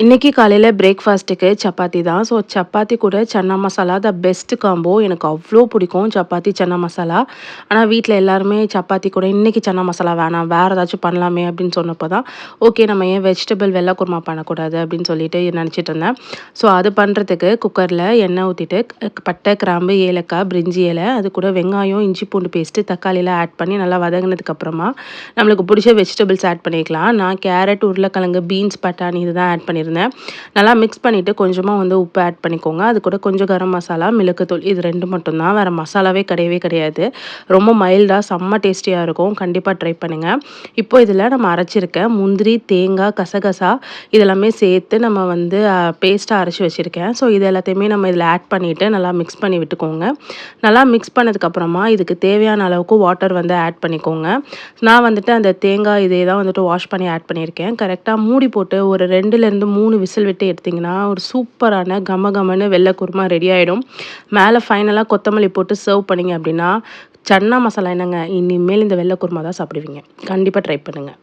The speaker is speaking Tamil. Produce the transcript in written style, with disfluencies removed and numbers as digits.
இன்னைக்கு காலையில பிரேக்ஃபாஸ்ட்டுக்கு சப்பாத்தி தான். ஸோ சப்பாத்தி கூட சன்னா மசாலா பெஸ்ட் காம்போ. எனக்கு அவ்ளோ பிடிக்கும் சப்பாத்தி, சன்னா மசாலா. ஆனா வீட்ல எல்லாருமே சப்பாத்தி கூட இன்னைக்கு சன்னா மசாலா வேணாம், வேற ஏதாச்சும் பண்ணலாமே அப்படின்னு சொன்னப்போ தான், ஓகே நம்ம ஏன் வெஜிடபிள் வெள்ள குருமா பண்ணக்கூடாது அப்படின்னு சொல்லிட்டு நினச்சிட்டு இருந்தேன். ஸோ அது பண்ணுறதுக்கு குக்கர்ல எண்ணெய் ஊத்திட்டு பட்டை, கிராம்பு, ஏலக்காய், பிரிஞ்சி இலை, அது கூட வெங்காயம், இஞ்சி பூண்டு பேஸ்ட்டு, தக்காளிலாம் ஆட் பண்ணி நல்லா வதங்கினதுக்கு அப்புறமா நம்மளுக்கு பிடிச்ச வெஜிடபிள்ஸ் ஆட் பண்ணிக்கலாம். நான் கேரட், உருளைக்கிழங்கு, பீன்ஸ், பட்டாணி இதுதான் ஆட் பண்ணியிருந்தேன். நல்லா மிக்ஸ் பண்ணிட்டு கொஞ்சமா உப்பு ஆட் பண்ணிக்கோங்க. அது கூட கொஞ்சம் கரம் மசாலா, மிளகுத்தூள் இது 2 மட்டும் தான். வேற மசாலாவே கிடையவே கிடையாது. ரொம்ப மைல்டா செம்ம டேஸ்டியா இருக்கும். கண்டிப்பா ட்ரை பண்ணுங்க. இப்போ இதில நம்ம அரைச்சிருக்க முந்திரி, தேங்காய், கசகசா இதெல்லாமே சேர்த்து நம்ம பேஸ்ட்டா அரைச்சு வச்சிருக்கேன். ஸோ இது எல்லாத்தையுமே நம்ம இதில ஆட் பண்ணிட்டு நல்லா மிக்ஸ் பண்ணி விட்டுக்கோங்க. நல்லா மிக்ஸ் பண்ணதுக்கப்புறமா இதுக்கு தேவையான அளவுக்கு வாட்டர் ஆட் பண்ணிக்கோங்க. நான் அந்த தேங்காய் இதே தான் வாஷ் பண்ணி ஆட் பண்ணியிருக்கேன். கரெக்ட்டா மூடி போட்டு ஒரு 2லேருந்து 3 விசில் விட்டு எடுத்தீங்கன்னா, ஒரு சூப்பரான கமகமன்னு வெள்ள குருமா ரெடி ஆயிடும். மேல ஃபைனலா கொத்தமல்லி போட்டு சர்வ் பண்ணீங்க அப்படின்னா, சன்னா மசாலா என்னங்க, இனிமேல் இந்த வெள்ள குருமா தான் சாப்பிடுவீங்க. கண்டிப்பா ட்ரை பண்ணுங்க.